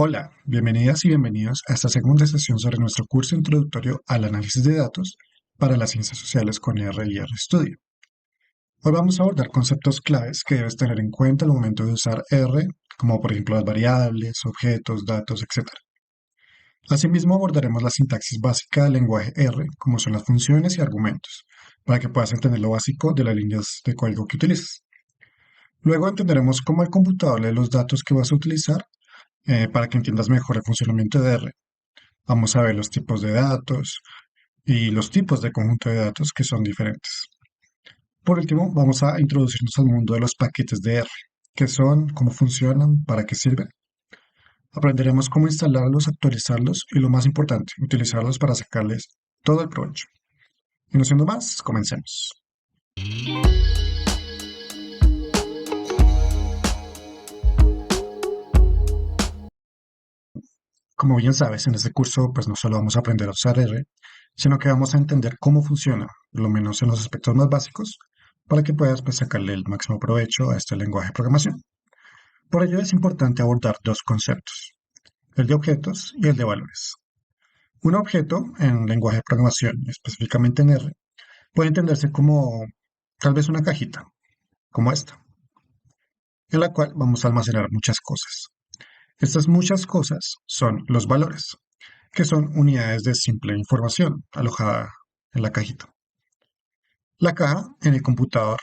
Hola, bienvenidas y bienvenidos a esta segunda sesión sobre nuestro curso introductorio al análisis de datos para las ciencias sociales con R y RStudio. Hoy vamos a abordar conceptos claves que debes tener en cuenta al momento de usar R, como por ejemplo las variables, objetos, datos, etc. Asimismo, abordaremos la sintaxis básica del lenguaje R, como son las funciones y argumentos, para que puedas entender lo básico de las líneas de código que utilizas. Luego entenderemos cómo el computador lee los datos que vas a utilizar para que entiendas mejor el funcionamiento de R. Vamos a ver los tipos de datos y los tipos de conjunto de datos que son diferentes. Por último, vamos a introducirnos al mundo de los paquetes de R, qué son, cómo funcionan, para qué sirven. Aprenderemos cómo instalarlos, actualizarlos y lo más importante, utilizarlos para sacarles todo el provecho. Y no siendo más, comencemos. Como bien sabes, en este curso pues no solo vamos a aprender a usar R, sino que vamos a entender cómo funciona, por lo menos en los aspectos más básicos, para que puedas pues, sacarle el máximo provecho a este lenguaje de programación. Por ello es importante abordar dos conceptos, el de objetos y el de valores. Un objeto en lenguaje de programación, específicamente en R, puede entenderse como tal vez una cajita, como esta, en la cual vamos a almacenar muchas cosas. Estas muchas cosas son los valores, que son unidades de simple información alojada en la cajita. La caja en el computador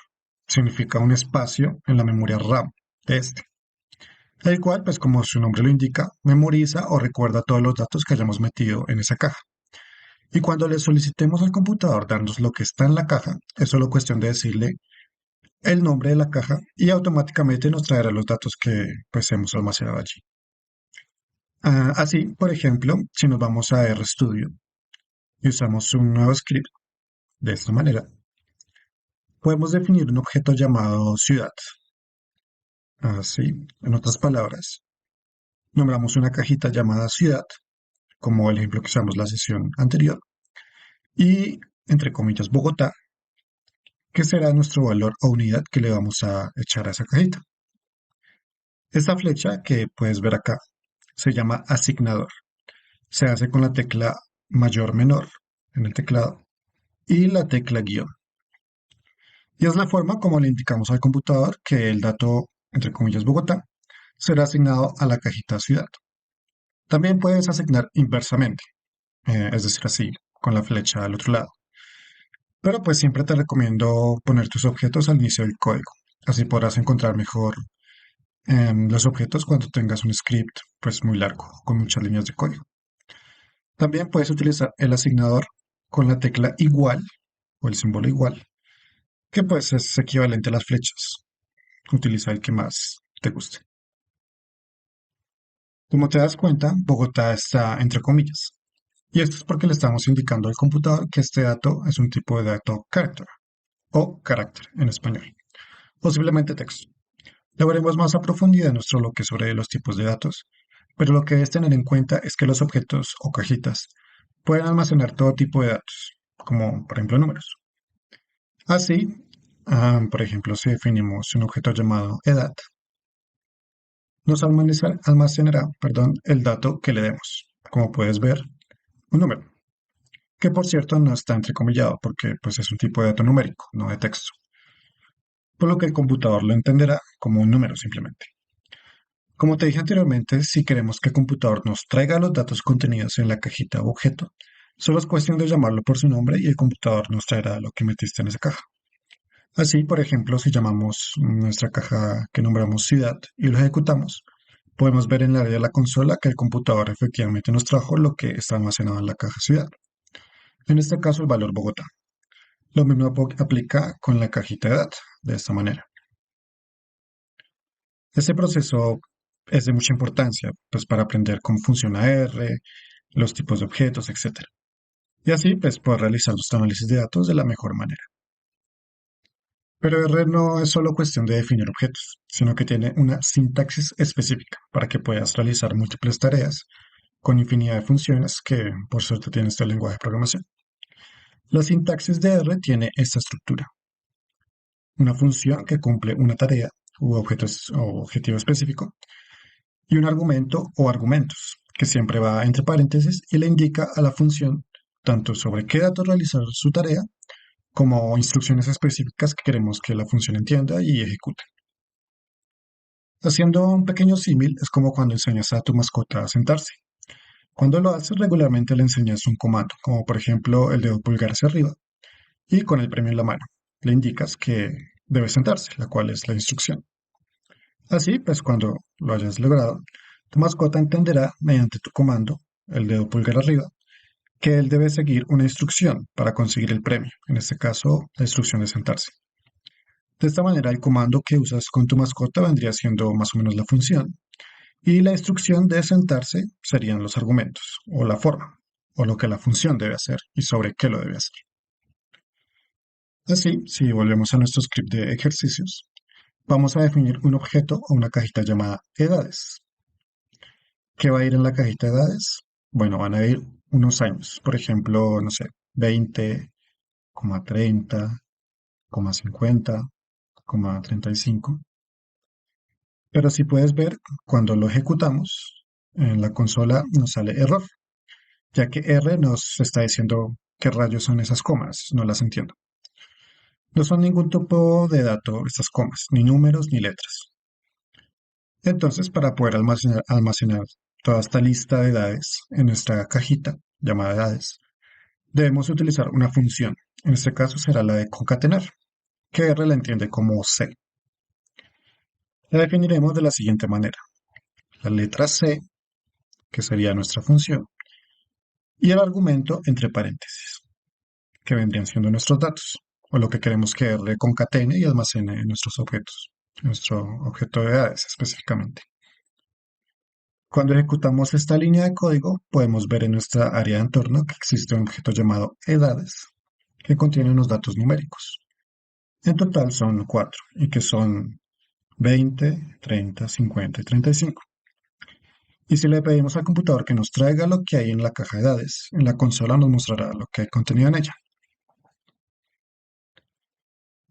significa un espacio en la memoria RAM de este, el cual, pues como su nombre lo indica, memoriza o recuerda todos los datos que hayamos metido en esa caja. Y cuando le solicitemos al computador darnos lo que está en la caja, es solo cuestión de decirle el nombre de la caja y automáticamente nos traerá los datos que pues hemos almacenado allí. Así, por ejemplo, si nos vamos a RStudio y usamos un nuevo script de esta manera, podemos definir un objeto llamado ciudad. Así, en otras palabras, nombramos una cajita llamada ciudad, como el ejemplo que usamos la sesión anterior, y entre comillas Bogotá, que será nuestro valor o unidad que le vamos a echar a esa cajita. Esta flecha que puedes ver acá se llama asignador. Se hace con la tecla mayor menor en el teclado y la tecla guión. Y es la forma como le indicamos al computador que el dato, entre comillas Bogotá, será asignado a la cajita ciudad. También puedes asignar inversamente, es decir, así, con la flecha al otro lado. Pero pues siempre te recomiendo poner tus objetos al inicio del código. Así podrás encontrar mejor los objetos cuando tengas un script pues muy largo, con muchas líneas de código. También puedes utilizar el asignador con la tecla igual o el símbolo igual, que pues es equivalente a las flechas. Utiliza el que más te guste. Como te das cuenta, Bogotá está entre comillas. Y esto es porque le estamos indicando al computador que este dato es un tipo de dato character o carácter en español, o simplemente texto. Lo veremos más a profundidad en nuestro bloque sobre los tipos de datos, pero lo que debes tener en cuenta es que los objetos o cajitas pueden almacenar todo tipo de datos, como por ejemplo números. Así, por ejemplo, si definimos un objeto llamado edad, nos almacenará, el dato que le demos. Como puedes ver, un número, que por cierto no está entrecomillado porque pues, es un tipo de dato numérico, no de texto, por lo que el computador lo entenderá como un número simplemente. Como te dije anteriormente, si queremos que el computador nos traiga los datos contenidos en la cajita o objeto, solo es cuestión de llamarlo por su nombre y el computador nos traerá lo que metiste en esa caja. Así, por ejemplo, si llamamos nuestra caja que nombramos ciudad y lo ejecutamos, podemos ver en el área de la consola que el computador efectivamente nos trajo lo que está almacenado en la caja ciudad. En este caso, el valor Bogotá. Lo mismo aplica con la cajita de datos, de esta manera. Este proceso es de mucha importancia, pues para aprender cómo funciona R, los tipos de objetos, etcétera. Y así, pues, poder realizar los análisis de datos de la mejor manera. Pero R no es solo cuestión de definir objetos, sino que tiene una sintaxis específica para que puedas realizar múltiples tareas con infinidad de funciones que, por suerte, tiene este lenguaje de programación. La sintaxis de R tiene esta estructura. Una función que cumple una tarea u objetivo específico y un argumento o argumentos, que siempre va entre paréntesis y le indica a la función tanto sobre qué datos realizar su tarea como instrucciones específicas que queremos que la función entienda y ejecute. Haciendo un pequeño símil, es como cuando enseñas a tu mascota a sentarse. Cuando lo haces regularmente le enseñas un comando, como por ejemplo el dedo pulgar hacia arriba, y con el premio en la mano le indicas que debe sentarse, la cual es la instrucción. Así, pues cuando lo hayas logrado, tu mascota entenderá mediante tu comando, el dedo pulgar arriba, que él debe seguir una instrucción para conseguir el premio, en este caso la instrucción de sentarse. De esta manera, el comando que usas con tu mascota vendría siendo más o menos la función, y la instrucción de sentarse serían los argumentos, o la forma, o lo que la función debe hacer y sobre qué lo debe hacer. Así, si volvemos a nuestro script de ejercicios, vamos a definir un objeto o una cajita llamada edades. ¿Qué va a ir en la cajita de edades? Bueno, van a ir unos años, por ejemplo, no sé, 20, 30, 50, 35. Pero si puedes ver, cuando lo ejecutamos, en la consola nos sale error, ya que R nos está diciendo qué rayos son esas comas, no las entiendo. No son ningún tipo de dato estas comas, ni números ni letras. Entonces, para poder almacenar toda esta lista de edades en nuestra cajita llamada edades, debemos utilizar una función. En este caso será la de concatenar, que R la entiende como C. La definiremos de la siguiente manera. La letra C, que sería nuestra función, y el argumento entre paréntesis, que vendrían siendo nuestros datos, o lo que queremos que R concatene y almacene en nuestros objetos, nuestro objeto de edades específicamente. Cuando ejecutamos esta línea de código, podemos ver en nuestra área de entorno que existe un objeto llamado edades, que contiene unos datos numéricos. En total son 4, y que son 20, 30, 50 y 35. Y si le pedimos al computador que nos traiga lo que hay en la caja de edades, en la consola nos mostrará lo que hay contenido en ella.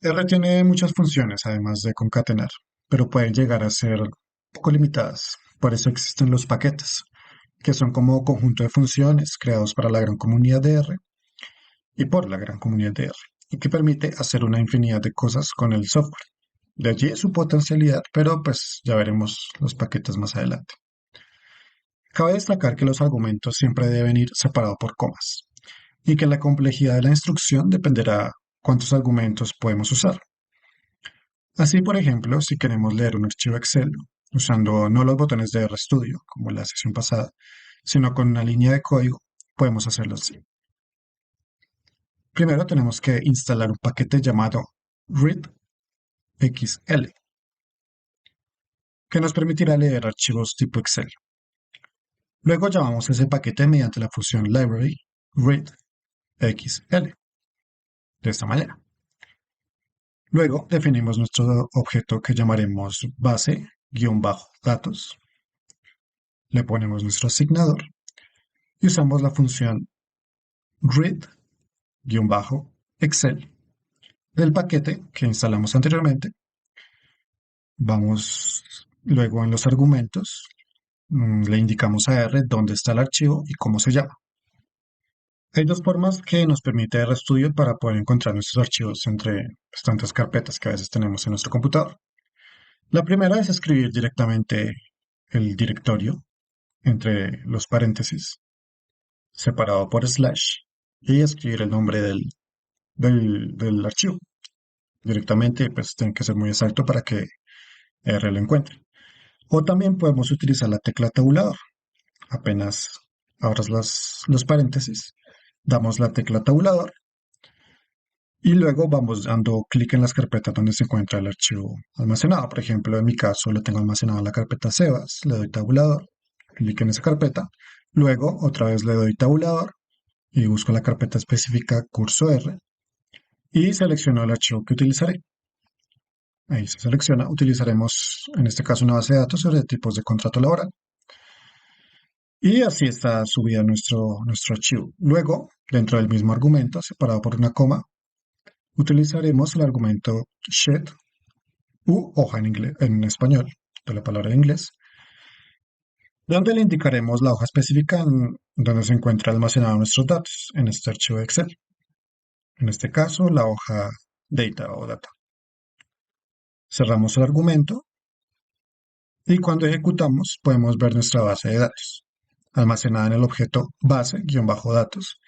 R tiene muchas funciones, además de concatenar, pero pueden llegar a ser poco limitadas. Por eso existen los paquetes, que son como conjunto de funciones creados para la gran comunidad de R y por la gran comunidad de R, y que permite hacer una infinidad de cosas con el software. De allí su potencialidad, pero pues ya veremos los paquetes más adelante. Cabe destacar que los argumentos siempre deben ir separados por comas, y que la complejidad de la instrucción dependerá cuántos argumentos podemos usar. Así, por ejemplo, si queremos leer un archivo Excel usando no los botones de RStudio, como en la sesión pasada, sino con una línea de código, podemos hacerlo así. Primero tenemos que instalar un paquete llamado readxl, que nos permitirá leer archivos tipo Excel. Luego llamamos ese paquete mediante la función library readxl, de esta manera. Luego definimos nuestro objeto que llamaremos base-datos. Le ponemos nuestro asignador y usamos la función read-excel del paquete que instalamos anteriormente. Vamos luego en los argumentos, le indicamos a R dónde está el archivo y cómo se llama. Hay dos formas que nos permite RStudio para poder encontrar nuestros archivos entre tantas carpetas que a veces tenemos en nuestro computador. La primera es escribir directamente el directorio entre los paréntesis, separado por slash, y escribir el nombre del archivo. Directamente, pues tiene que ser muy exacto para que R lo encuentre. O también podemos utilizar la tecla tabulador. Apenas abras los paréntesis, damos la tecla tabulador y luego vamos dando clic en las carpetas donde se encuentra el archivo almacenado. Por ejemplo, en mi caso lo tengo almacenado en la carpeta Sebas, le doy tabulador, clic en esa carpeta, luego otra vez le doy tabulador y busco la carpeta específica curso R y selecciono el archivo que utilizaré. Ahí se selecciona, utilizaremos en este caso una base de datos sobre tipos de contrato laboral. Y así está subida nuestro archivo. Luego, dentro del mismo argumento, separado por una coma, utilizaremos el argumento sheet u hoja en español, de la palabra en inglés, donde le indicaremos la hoja específica en donde se encuentra almacenado nuestros datos en este archivo de Excel. En este caso, la hoja data o data. Cerramos el argumento y cuando ejecutamos podemos ver nuestra base de datos, almacenada en el objeto base-datos,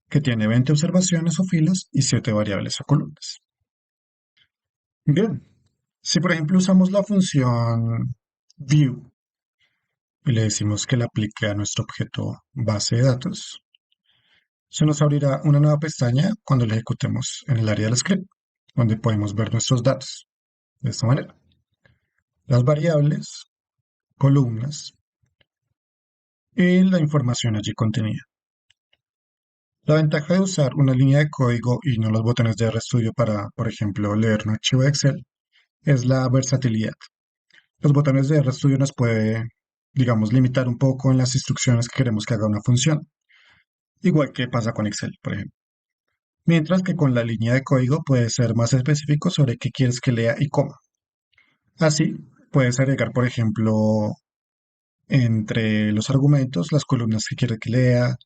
que tiene 20 observaciones o filas y 7 variables o columnas. Bien, si por ejemplo usamos la función view y le decimos que la aplique a nuestro objeto base de datos, se nos abrirá una nueva pestaña cuando la ejecutemos en el área del script, donde podemos ver nuestros datos de esta manera. Las variables, columnas y la información allí contenida. La ventaja de usar una línea de código y no los botones de RStudio para, por ejemplo, leer un archivo de Excel es la versatilidad. Los botones de RStudio nos puede, digamos, limitar un poco en las instrucciones que queremos que haga una función, igual que pasa con Excel, por ejemplo. Mientras que con la línea de código puedes ser más específico sobre qué quieres que lea y cómo. Así, puedes agregar, por ejemplo, entre los argumentos las columnas que quieres que lea,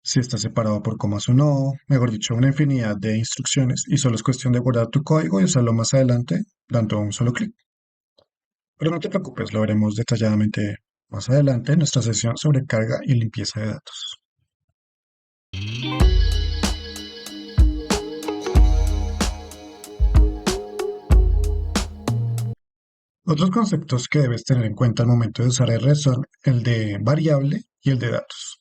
si está separado por comas o no, mejor dicho, una infinidad de instrucciones y solo es cuestión de guardar tu código y usarlo más adelante dando un solo clic. Pero no te preocupes, lo veremos detalladamente más adelante en nuestra sesión sobre carga y limpieza de datos. Otros conceptos que debes tener en cuenta al momento de usar R son el de variable y el de datos.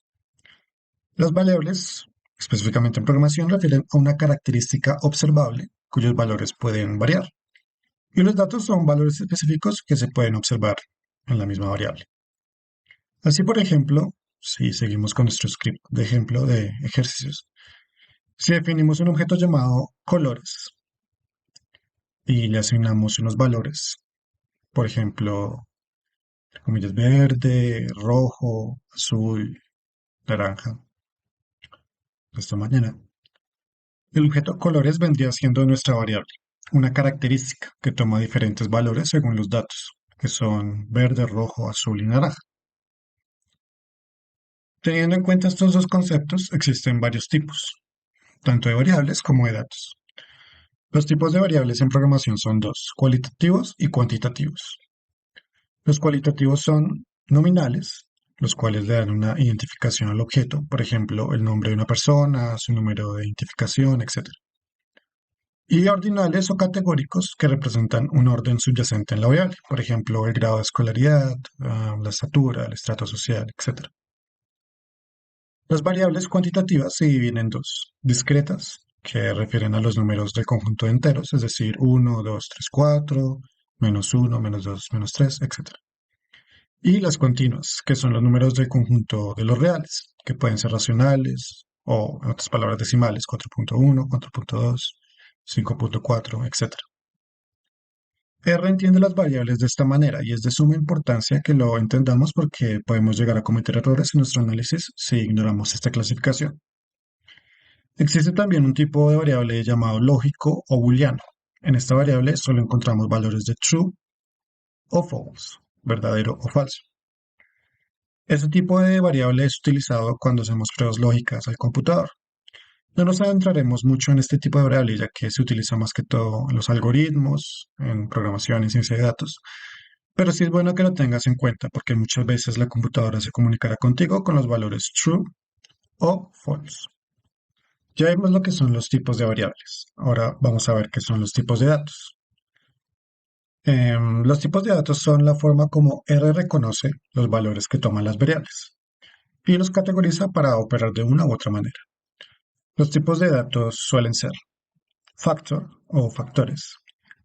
Las variables, específicamente en programación, refieren a una característica observable cuyos valores pueden variar. Y los datos son valores específicos que se pueden observar en la misma variable. Así, por ejemplo, si seguimos con nuestro script de ejemplo de ejercicios, si definimos un objeto llamado colores y le asignamos unos valores, por ejemplo, comillas verde, rojo, azul, naranja, de esta manera, el objeto colores vendría siendo nuestra variable, una característica que toma diferentes valores según los datos, que son verde, rojo, azul y naranja. Teniendo en cuenta estos dos conceptos, existen varios tipos, tanto de variables como de datos. Los tipos de variables en programación son dos, cualitativos y cuantitativos. Los cualitativos son nominales, los cuales le dan una identificación al objeto, por ejemplo, el nombre de una persona, su número de identificación, etc. Y ordinales o categóricos que representan un orden subyacente en la variable, por ejemplo, el grado de escolaridad, la estatura, el estrato social, etc. Las variables cuantitativas se dividen en dos, discretas, que refieren a los números del conjunto de enteros, es decir, 1, 2, 3, 4, -1, -2, -3, etc. Y las continuas, que son los números del conjunto de los reales, que pueden ser racionales o, en otras palabras, decimales, 4.1, 4.2, 5.4, etc. R entiende las variables de esta manera y es de suma importancia que lo entendamos porque podemos llegar a cometer errores en nuestro análisis si ignoramos esta clasificación. Existe también un tipo de variable llamado lógico o booleano. En esta variable solo encontramos valores de true o false, verdadero o falso. Este tipo de variable es utilizado cuando hacemos pruebas lógicas al computador. No nos adentraremos mucho en este tipo de variable ya que se utiliza más que todo en los algoritmos, en programación y ciencia de datos. Pero sí es bueno que lo tengas en cuenta porque muchas veces la computadora se comunicará contigo con los valores true o false. Ya vimos lo que son los tipos de variables. Ahora vamos a ver qué son los tipos de datos. Los tipos de datos son la forma como R reconoce los valores que toman las variables y los categoriza para operar de una u otra manera. Los tipos de datos suelen ser factor o factores,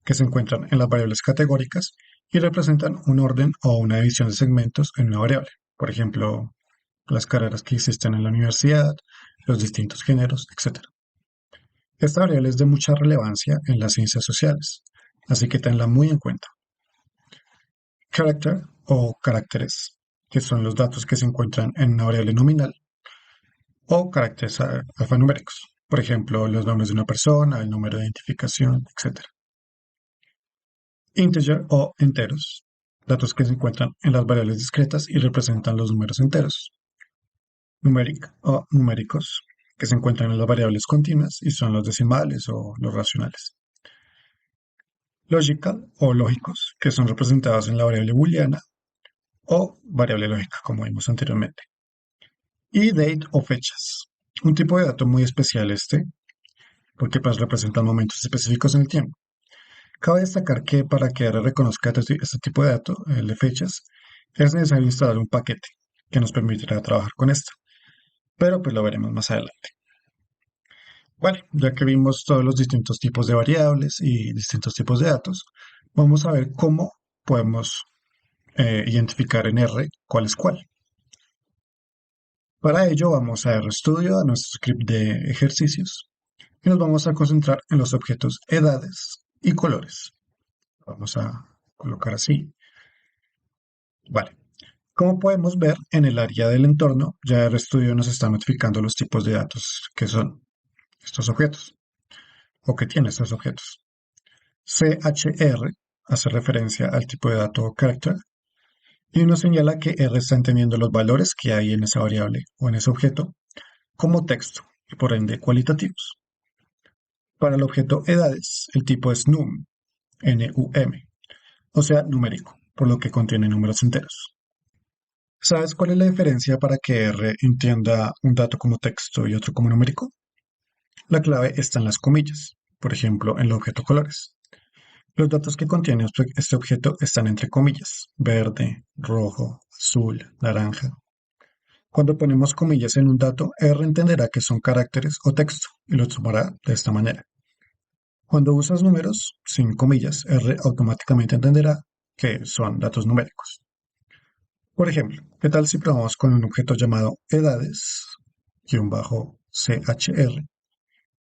que se encuentran en las variables categóricas y representan un orden o una división de segmentos en una variable. Por ejemplo, las carreras que existen en la universidad, los distintos géneros, etc. Esta variable es de mucha relevancia en las ciencias sociales, así que tenla muy en cuenta. Character o caracteres, que son los datos que se encuentran en una variable nominal, o caracteres alfanuméricos, por ejemplo, los nombres de una persona, el número de identificación, etc. Integer o enteros, datos que se encuentran en las variables discretas y representan los números enteros. Numeric o numéricos, que se encuentran en las variables continuas y son los decimales o los racionales. Logical o lógicos, que son representados en la variable booleana o variable lógica, como vimos anteriormente. Y date o fechas, un tipo de dato muy especial porque pues representan momentos específicos en el tiempo. Cabe destacar que para que R reconozca este tipo de dato, el de fechas, es necesario instalar un paquete que nos permitirá trabajar con esto, pero pues lo veremos más adelante. Bueno, ya que vimos todos los distintos tipos de variables y distintos tipos de datos, vamos a ver cómo podemos identificar en R cuál es cuál. Para ello vamos a RStudio, a nuestro script de ejercicios, y nos vamos a concentrar en los objetos edades y colores. Vamos a colocar así. Vale. Como podemos ver, en el área del entorno, ya RStudio nos está notificando los tipos de datos que son estos objetos, o que tienen estos objetos. CHR hace referencia al tipo de dato character y nos señala que R está entendiendo los valores que hay en esa variable o en ese objeto como texto y por ende cualitativos. Para el objeto edades, el tipo es num, N-U-M, o sea, numérico, por lo que contiene números enteros. ¿Sabes cuál es la diferencia para que R entienda un dato como texto y otro como numérico? La clave está en las comillas, por ejemplo, en el objeto colores. Los datos que contiene este objeto están entre comillas, verde, rojo, azul, naranja. Cuando ponemos comillas en un dato, R entenderá que son caracteres o texto y lo tomará de esta manera. Cuando usas números sin comillas, R automáticamente entenderá que son datos numéricos. Por ejemplo, ¿qué tal si probamos con un objeto llamado edades-chr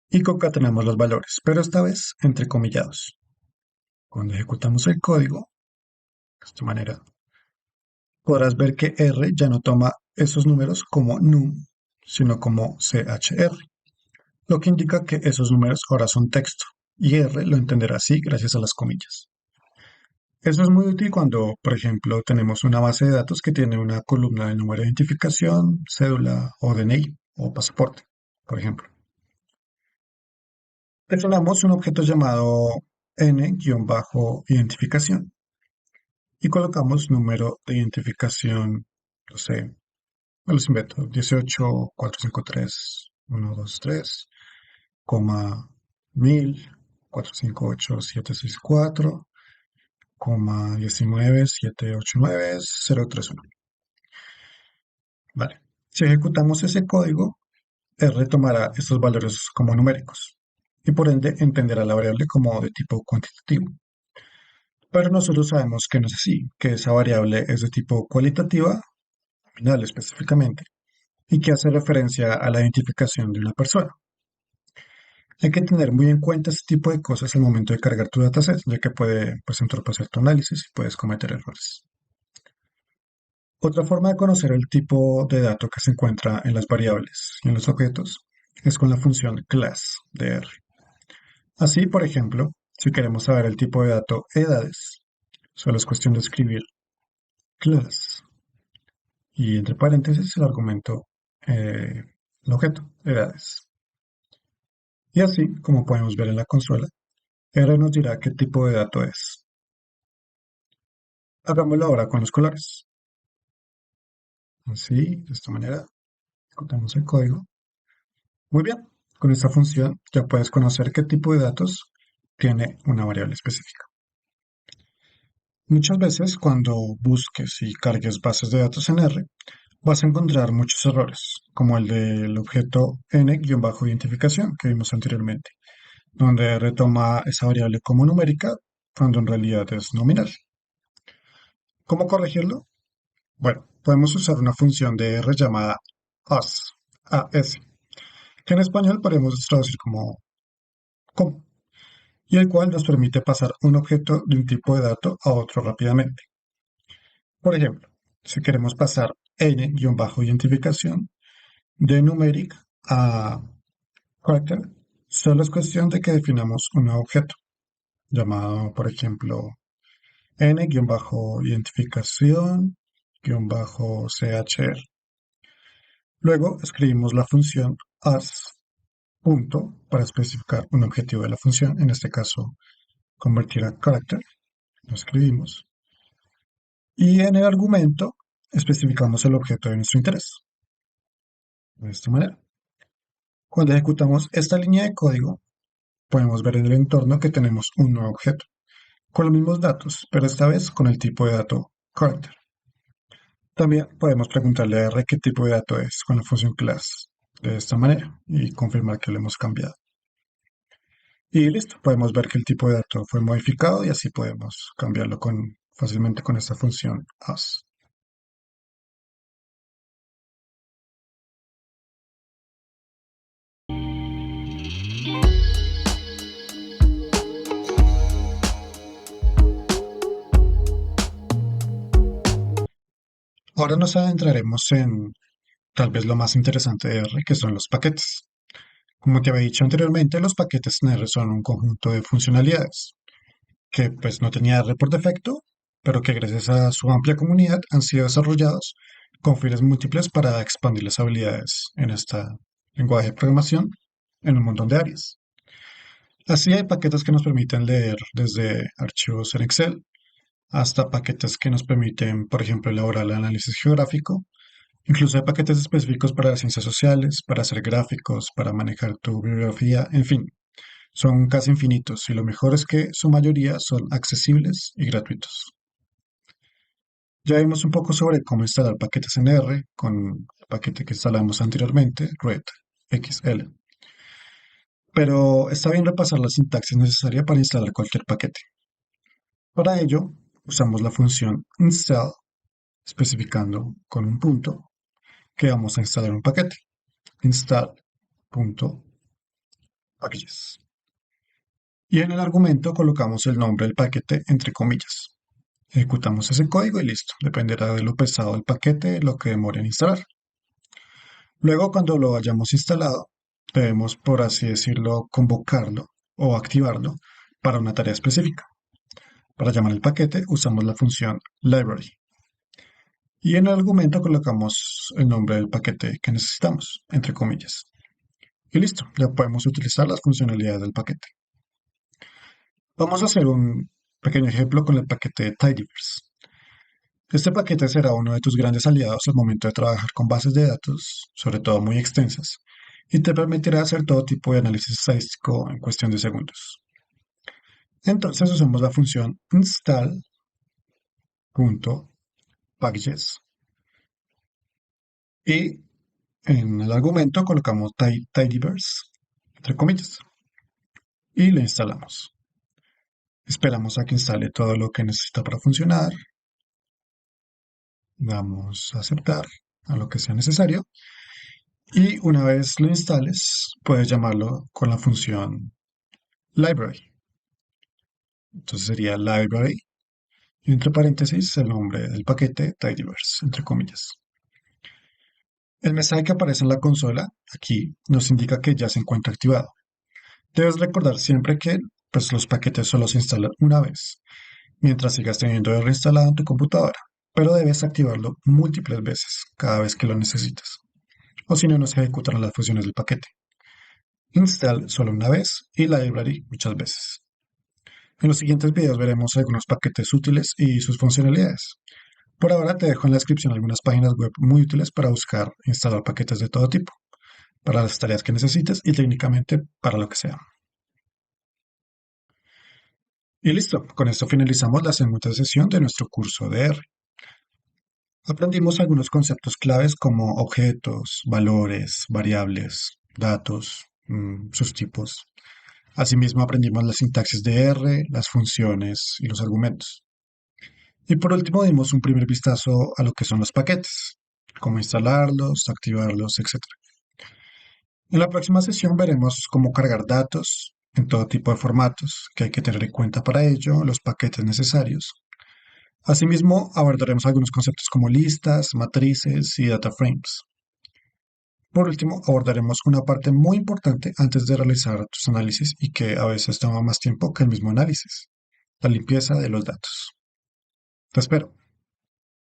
y concatenamos los valores, pero esta vez entrecomillados? Cuando ejecutamos el código, de esta manera, podrás ver que R ya no toma esos números como num, sino como chr, lo que indica que esos números ahora son texto, y R lo entenderá así gracias a las comillas. Eso es muy útil cuando, por ejemplo, tenemos una base de datos que tiene una columna de número de identificación, cédula o DNI o pasaporte, por ejemplo. Definamos un objeto llamado n-identificación y colocamos número de identificación, no sé, me los invento, 18453123, coma 1000, 458-764, coma 19-789-031. Vale. Si ejecutamos ese código, R tomará estos valores como numéricos y por ende entenderá la variable como de tipo cuantitativo. Pero nosotros sabemos que no es así, que esa variable es de tipo cualitativa, nominal específicamente, y que hace referencia a la identificación de una persona. Hay que tener muy en cuenta este tipo de cosas al momento de cargar tu dataset, ya que puede pues, entorpecer tu análisis y puedes cometer errores. Otra forma de conocer el tipo de dato que se encuentra en las variables y en los objetos es con la función class de R. Así, por ejemplo, si queremos saber el tipo de dato edades, solo es cuestión de escribir class y entre paréntesis el argumento, el objeto, edades. Y así, como podemos ver en la consola, R nos dirá qué tipo de dato es. Hagámoslo ahora con los colores. Así, de esta manera, ejecutamos el código. Muy bien, con esta función ya puedes conocer qué tipo de datos tiene una variable específica. Muchas veces cuando busques y cargues bases de datos en R, vas a encontrar muchos errores, como el del objeto n-identificación que vimos anteriormente, donde R toma esa variable como numérica cuando en realidad es nominal. ¿Cómo corregirlo? Bueno, podemos usar una función de R llamada as, que en español podemos traducir como cómo, y el cual nos permite pasar un objeto de un tipo de dato a otro rápidamente. Por ejemplo, si queremos pasar n-identificación de numeric a character, solo es cuestión de que definamos un nuevo objeto, llamado, por ejemplo, n-identificación-chr. Luego escribimos la función as punto para especificar un objetivo de la función, en este caso convertir a character, lo escribimos. Y en el argumento especificamos el objeto de nuestro interés, de esta manera. Cuando ejecutamos esta línea de código, podemos ver en el entorno que tenemos un nuevo objeto, con los mismos datos, pero esta vez con el tipo de dato character. También podemos preguntarle a R qué tipo de dato es con la función class, de esta manera, y confirmar que lo hemos cambiado. Y listo, podemos ver que el tipo de dato fue modificado y así podemos cambiarlo fácilmente con esta función as. Ahora nos adentraremos en tal vez lo más interesante de R, que son los paquetes. Como te había dicho anteriormente, los paquetes en R son un conjunto de funcionalidades que pues no tenía R por defecto, pero que gracias a su amplia comunidad han sido desarrollados con fines múltiples para expandir las habilidades en este lenguaje de programación en un montón de áreas. Así hay paquetes que nos permiten leer desde archivos en Excel hasta paquetes que nos permiten, por ejemplo, elaborar el análisis geográfico. Incluso hay paquetes específicos para las ciencias sociales, para hacer gráficos, para manejar tu bibliografía, en fin, son casi infinitos y lo mejor es que su mayoría son accesibles y gratuitos. Ya vimos un poco sobre cómo instalar paquetes en R con el paquete que instalamos anteriormente, redxl. Pero está bien repasar la sintaxis necesaria para instalar cualquier paquete. Para ello, usamos la función install, especificando con un punto que vamos a instalar un paquete. Install.packages. Y en el argumento colocamos el nombre del paquete entre comillas. Ejecutamos ese código y listo. Dependerá de lo pesado del paquete lo que demore en instalar. Luego, cuando lo hayamos instalado, debemos, por así decirlo, convocarlo o activarlo para una tarea específica. Para llamar el paquete usamos la función library. Y en el argumento colocamos el nombre del paquete que necesitamos, entre comillas. Y listo, ya podemos utilizar las funcionalidades del paquete. Vamos a hacer un pequeño ejemplo con el paquete tidyverse. Este paquete será uno de tus grandes aliados al momento de trabajar con bases de datos, sobre todo muy extensas, y te permitirá hacer todo tipo de análisis estadístico en cuestión de segundos. Entonces usamos la función install.packages y en el argumento colocamos tidyverse, entre comillas, y lo instalamos. Esperamos a que instale todo lo que necesita para funcionar. Damos a aceptar a lo que sea necesario. Y una vez lo instales, puedes llamarlo con la función library. Entonces sería library y entre paréntesis el nombre del paquete tidyverse, entre comillas. El mensaje que aparece en la consola aquí nos indica que ya se encuentra activado. Debes recordar siempre que pues, los paquetes solo se instalan una vez, mientras sigas teniendo R instalado en tu computadora, pero debes activarlo múltiples veces cada vez que lo necesitas, o si no, no se ejecutarán las funciones del paquete. Install solo una vez y library muchas veces. En los siguientes videos veremos algunos paquetes útiles y sus funcionalidades. Por ahora te dejo en la descripción algunas páginas web muy útiles para buscar e instalar paquetes de todo tipo, para las tareas que necesites y técnicamente para lo que sea. Y listo, con esto finalizamos la segunda sesión de nuestro curso de R. Aprendimos algunos conceptos claves como objetos, valores, variables, datos, sus tipos. Asimismo aprendimos la sintaxis de R, las funciones y los argumentos. Y por último dimos un primer vistazo a lo que son los paquetes, cómo instalarlos, activarlos, etc. En la próxima sesión veremos cómo cargar datos en todo tipo de formatos que hay que tener en cuenta para ello, los paquetes necesarios. Asimismo, abordaremos algunos conceptos como listas, matrices y data frames. Por último, abordaremos una parte muy importante antes de realizar tus análisis y que a veces toma más tiempo que el mismo análisis, la limpieza de los datos. Te espero.